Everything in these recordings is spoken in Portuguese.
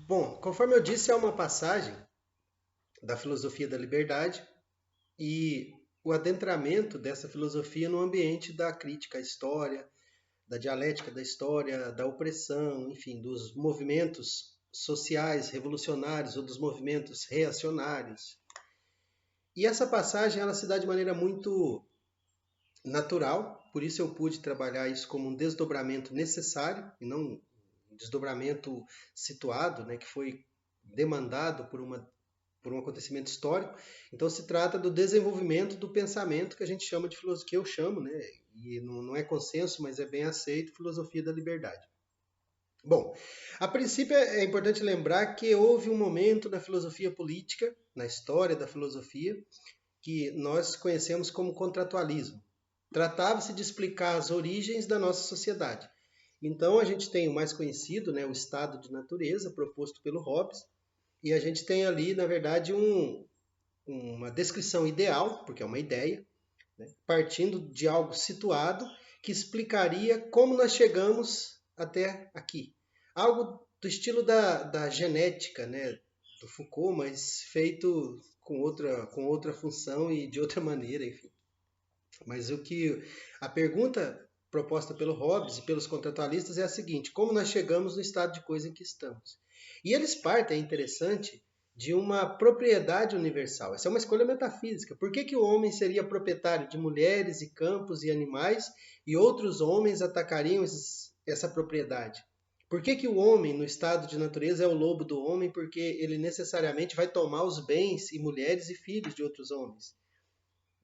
Bom, conforme eu disse, é uma passagem da filosofia da liberdade e o adentramento dessa filosofia no ambiente da crítica à história, da dialética da história, da opressão, enfim, dos movimentos sociais revolucionários ou dos movimentos reacionários. E essa passagem ela se dá de maneira muito natural, por isso eu pude trabalhar isso como um desdobramento necessário e não um desdobramento situado, né, que foi demandado por um acontecimento histórico. Então se trata do desenvolvimento do pensamento que a gente chama de filosofia, que eu chamo, né, e não é consenso, mas é bem aceito, filosofia da liberdade. Bom, a princípio é importante lembrar que houve um momento na filosofia política, na história da filosofia, que nós conhecemos como contratualismo. Tratava-se de explicar as origens da nossa sociedade. Então a gente tem o mais conhecido, né, o estado de natureza, proposto pelo Hobbes, e a gente tem ali, na verdade, uma descrição ideal, porque é uma ideia, né, partindo de algo situado que explicaria como nós chegamos até aqui. Algo do estilo da genética, né, do Foucault, mas feito com outra função e de outra maneira, enfim. Mas a pergunta proposta pelo Hobbes e pelos contratualistas é a seguinte: como nós chegamos no estado de coisa em que estamos? E eles partem, é interessante, de uma propriedade universal. Essa é uma escolha metafísica. Por que o homem seria proprietário de mulheres e campos e animais e outros homens atacariam essa propriedade? Por que o homem, no estado de natureza, é o lobo do homem? Porque ele necessariamente vai tomar os bens e mulheres e filhos de outros homens.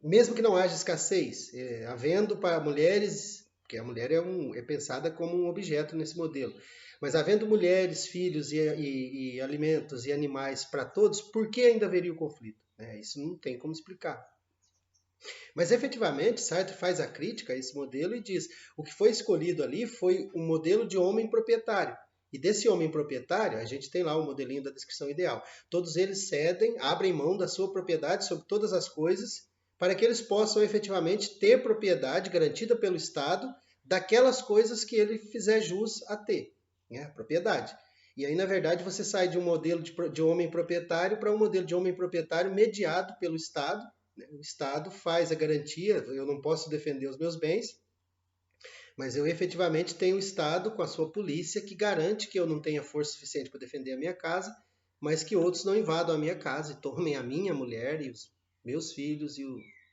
Mesmo que não haja escassez, havendo para mulheres, porque a mulher é pensada como um objeto nesse modelo, mas havendo mulheres, filhos e alimentos e animais para todos, por que ainda haveria o conflito? Isso não tem como explicar. Mas efetivamente, Sartre faz a crítica a esse modelo e diz: o que foi escolhido ali foi um modelo de homem proprietário. E desse homem proprietário, a gente tem lá o modelinho da descrição ideal. Todos eles cedem, abrem mão da sua propriedade sobre todas as coisas, para que eles possam efetivamente ter propriedade garantida pelo Estado daquelas coisas que ele fizer jus a ter, né? Propriedade. E aí, na verdade, você sai de um modelo de homem proprietário para um modelo de homem proprietário mediado pelo Estado. O Estado faz a garantia, eu não posso defender os meus bens, mas eu efetivamente tenho o Estado com a sua polícia que garante que eu não tenha força suficiente para defender a minha casa, mas que outros não invadam a minha casa e tomem a minha mulher e os meus filhos e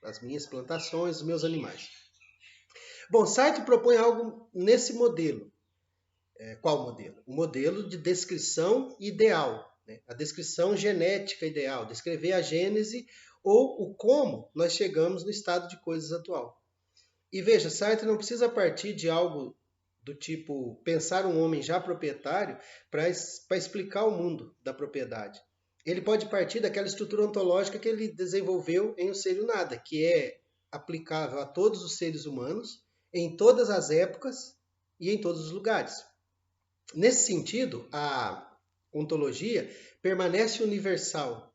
as minhas plantações, os meus animais. Bom, Sartre propõe algo nesse modelo. Qual modelo? O modelo de descrição ideal, né? A descrição genética ideal, descrever a gênese ou o como nós chegamos no estado de coisas atual. E veja, Sartre não precisa partir de algo do tipo pensar um homem já proprietário para explicar o mundo da propriedade. Ele pode partir daquela estrutura ontológica que ele desenvolveu em O Ser e o Nada, que é aplicável a todos os seres humanos, em todas as épocas e em todos os lugares. Nesse sentido, a ontologia permanece universal,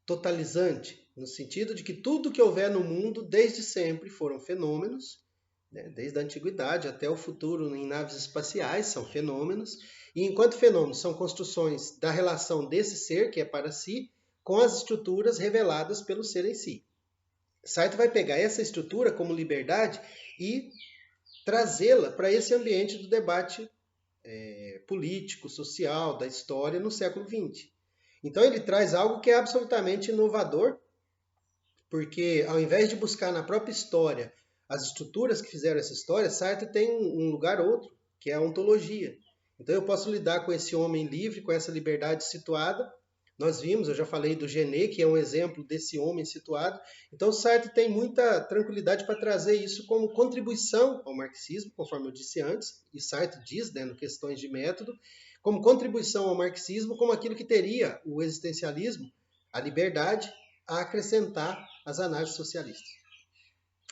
totalizante, no sentido de que tudo que houver no mundo, desde sempre, foram fenômenos, né? Desde a antiguidade até o futuro em naves espaciais, são fenômenos, e enquanto fenômenos são construções da relação desse ser, que é para si, com as estruturas reveladas pelo ser em si. Sartre vai pegar essa estrutura como liberdade e trazê-la para esse ambiente do debate político, social, da história no século XX. Então ele traz algo que é absolutamente inovador, porque ao invés de buscar na própria história as estruturas que fizeram essa história, Sartre tem um lugar outro, que é a ontologia. Então eu posso lidar com esse homem livre, com essa liberdade situada. Nós vimos, eu já falei do Genet, que é um exemplo desse homem situado. Então Sartre tem muita tranquilidade para trazer isso como contribuição ao marxismo, conforme eu disse antes, e Sartre diz, né, no Questões de Método, como contribuição ao marxismo, como aquilo que teria o existencialismo, a liberdade, a acrescentar às análises socialistas.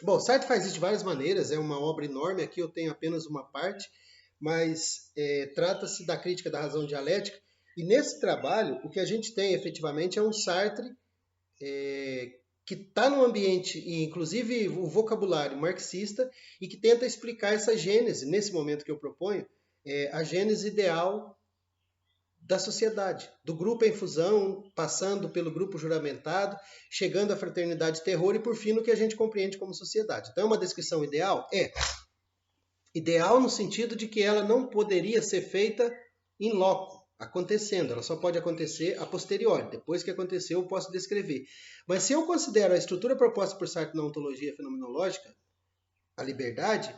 Bom, Sartre faz isso de várias maneiras, é uma obra enorme, aqui eu tenho apenas uma parte, mas trata-se da crítica da razão dialética, e nesse trabalho o que a gente tem efetivamente é um Sartre que está no ambiente, inclusive o vocabulário marxista, e que tenta explicar essa gênese, nesse momento que eu proponho, a gênese ideal da sociedade, do grupo em fusão, passando pelo grupo juramentado, chegando à fraternidade terror e, por fim, no que a gente compreende como sociedade. Então, é uma descrição ideal? É. Ideal no sentido de que ela não poderia ser feita in loco, acontecendo. Ela só pode acontecer a posteriori. Depois que aconteceu, eu posso descrever. Mas se eu considero a estrutura proposta por Sartre na ontologia fenomenológica, a liberdade,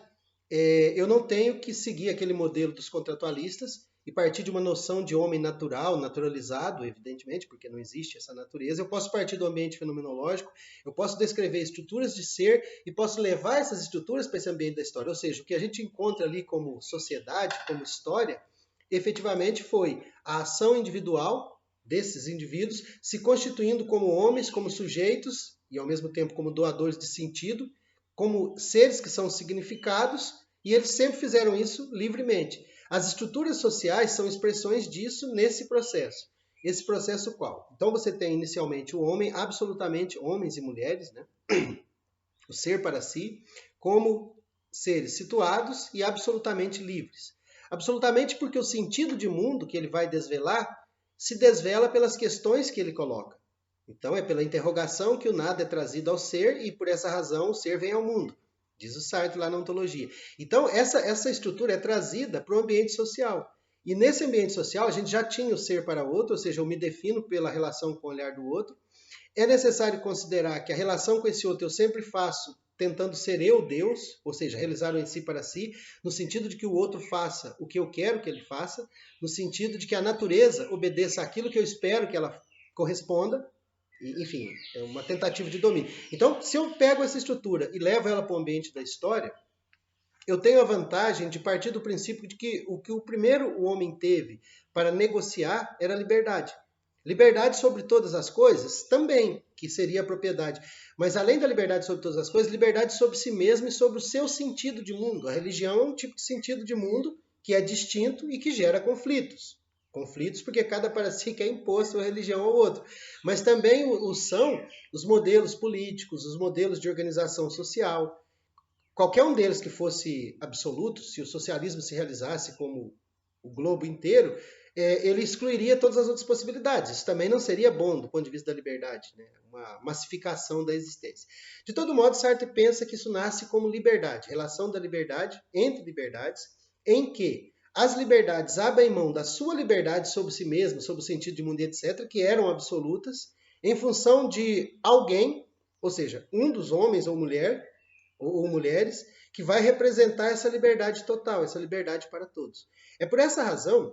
eu não tenho que seguir aquele modelo dos contratualistas e partir de uma noção de homem natural, naturalizado, evidentemente, porque não existe essa natureza. Eu posso partir do ambiente fenomenológico, eu posso descrever estruturas de ser e posso levar essas estruturas para esse ambiente da história. Ou seja, o que a gente encontra ali como sociedade, como história, efetivamente foi a ação individual desses indivíduos se constituindo como homens, como sujeitos e ao mesmo tempo como doadores de sentido, como seres que são significados, e eles sempre fizeram isso livremente. As estruturas sociais são expressões disso nesse processo. Esse processo qual? Então você tem inicialmente o homem, absolutamente homens e mulheres, né? O ser para si, como seres situados e absolutamente livres. Absolutamente porque o sentido de mundo que ele vai desvelar se desvela pelas questões que ele coloca. Então é pela interrogação que o nada é trazido ao ser e por essa razão o ser vem ao mundo. Diz o Sartre lá na ontologia. Então, essa estrutura é trazida para o ambiente social. E nesse ambiente social, a gente já tinha o ser para outro, ou seja, eu me defino pela relação com o olhar do outro. É necessário considerar que a relação com esse outro eu sempre faço tentando ser eu Deus, ou seja, realizar o em si para si, no sentido de que o outro faça o que eu quero que ele faça, no sentido de que a natureza obedeça aquilo que eu espero que ela corresponda. Enfim, é uma tentativa de domínio. Então, se eu pego essa estrutura e levo ela para o ambiente da história, eu tenho a vantagem de partir do princípio de que o primeiro o homem teve para negociar era a liberdade. Liberdade sobre todas as coisas também, que seria a propriedade. Mas além da liberdade sobre todas as coisas, liberdade sobre si mesmo e sobre o seu sentido de mundo. A religião é um tipo de sentido de mundo que é distinto e que gera conflitos. Conflitos porque cada para si quer impor sua religião ao outro. Mas também são os modelos políticos, os modelos de organização social. Qualquer um deles que fosse absoluto, se o socialismo se realizasse como o globo inteiro, ele excluiria todas as outras possibilidades. Isso também não seria bom do ponto de vista da liberdade, né? Uma massificação da existência. De todo modo, Sartre pensa que isso nasce como liberdade, relação da liberdade entre liberdades, em que as liberdades abrem mão da sua liberdade sobre si mesmo, sobre o sentido de mundo, etc., que eram absolutas, em função de alguém, ou seja, um dos homens ou mulheres, que vai representar essa liberdade total, essa liberdade para todos. É por essa razão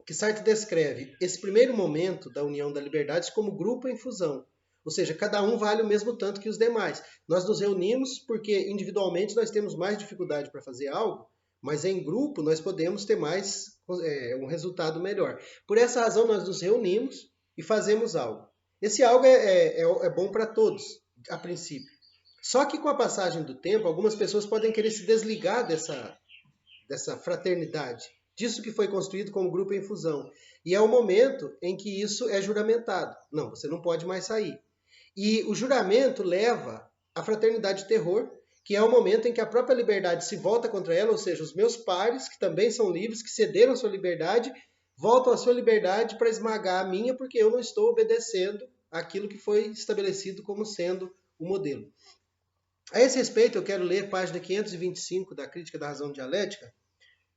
que Sartre descreve esse primeiro momento da união da liberdade como grupo em fusão. Ou seja, cada um vale o mesmo tanto que os demais. Nós nos reunimos porque individualmente nós temos mais dificuldade para fazer algo, mas em grupo nós podemos ter um resultado melhor. Por essa razão nós nos reunimos e fazemos algo. Esse algo é bom para todos, a princípio. Só que com a passagem do tempo, algumas pessoas podem querer se desligar dessa fraternidade, disso que foi construído como grupo em fusão. E é o momento em que isso é juramentado. Não, você não pode mais sair. E o juramento leva à fraternidade terror, que é o momento em que a própria liberdade se volta contra ela, ou seja, os meus pares, que também são livres, que cederam a sua liberdade, voltam a sua liberdade para esmagar a minha, porque eu não estou obedecendo aquilo que foi estabelecido como sendo o modelo. A esse respeito, eu quero ler página 525 da Crítica da Razão Dialética.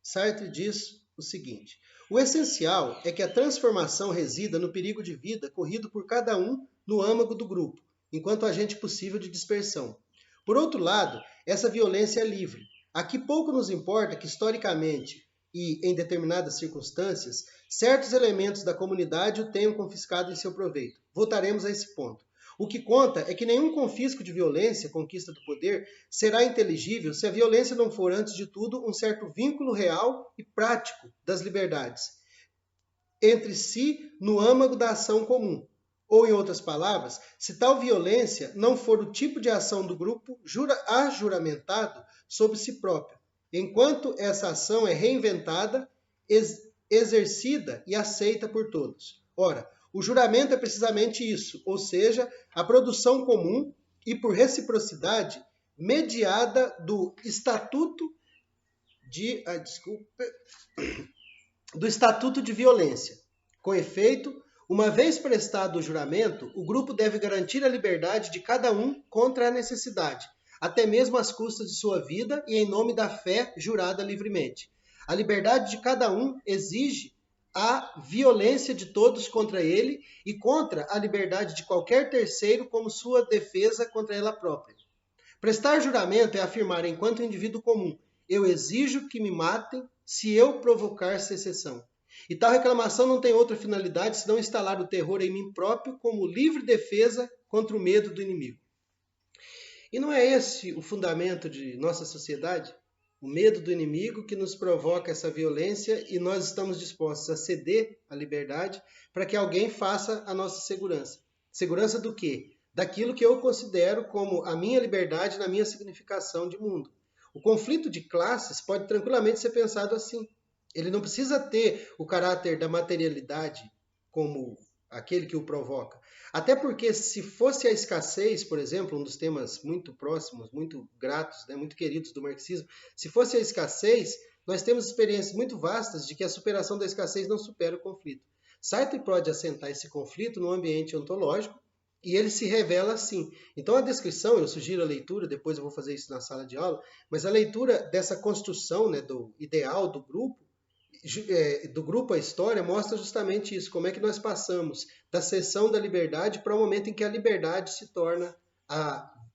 Sartre diz o seguinte: o essencial é que a transformação resida no perigo de vida corrido por cada um no âmago do grupo, enquanto agente possível de dispersão. Por outro lado, essa violência é livre. Aqui pouco nos importa que, historicamente e em determinadas circunstâncias, certos elementos da comunidade o tenham confiscado em seu proveito. Voltaremos a esse ponto. O que conta é que nenhum confisco de violência, conquista do poder, será inteligível se a violência não for, antes de tudo, um certo vínculo real e prático das liberdades entre si no âmago da ação comum. Ou, em outras palavras, se tal violência não for o tipo de ação do grupo ajuramentado sobre si próprio, enquanto essa ação é reinventada, exercida e aceita por todos. Ora, o juramento é precisamente isso, ou seja, a produção comum e, por reciprocidade, mediada do estatuto de violência. Com efeito, uma vez prestado o juramento, o grupo deve garantir a liberdade de cada um contra a necessidade, até mesmo às custas de sua vida e em nome da fé jurada livremente. A liberdade de cada um exige a violência de todos contra ele e contra a liberdade de qualquer terceiro como sua defesa contra ela própria. Prestar juramento é afirmar enquanto indivíduo comum: eu exijo que me matem se eu provocar secessão. E tal reclamação não tem outra finalidade senão instalar o terror em mim próprio como livre defesa contra o medo do inimigo. E não é esse o fundamento de nossa sociedade? O medo do inimigo que nos provoca essa violência e nós estamos dispostos a ceder a liberdade para que alguém faça a nossa segurança. Segurança do quê? Daquilo que eu considero como a minha liberdade na minha significação de mundo. O conflito de classes pode tranquilamente ser pensado assim. Ele não precisa ter o caráter da materialidade como aquele que o provoca. Até porque se fosse a escassez, por exemplo, um dos temas muito próximos, muito gratos, muito queridos do marxismo, se fosse a escassez, nós temos experiências muito vastas de que a superação da escassez não supera o conflito. Sartre pode assentar esse conflito no ambiente ontológico e ele se revela assim. Então a descrição, eu sugiro a leitura, depois eu vou fazer isso na sala de aula, mas a leitura dessa construção do ideal do grupo à história mostra justamente isso, como é que nós passamos da cessão da liberdade para o momento em que a liberdade se torna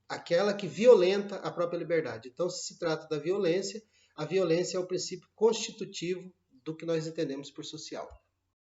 aquela que violenta a própria liberdade. Então, se trata da violência, a violência é o princípio constitutivo do que nós entendemos por social.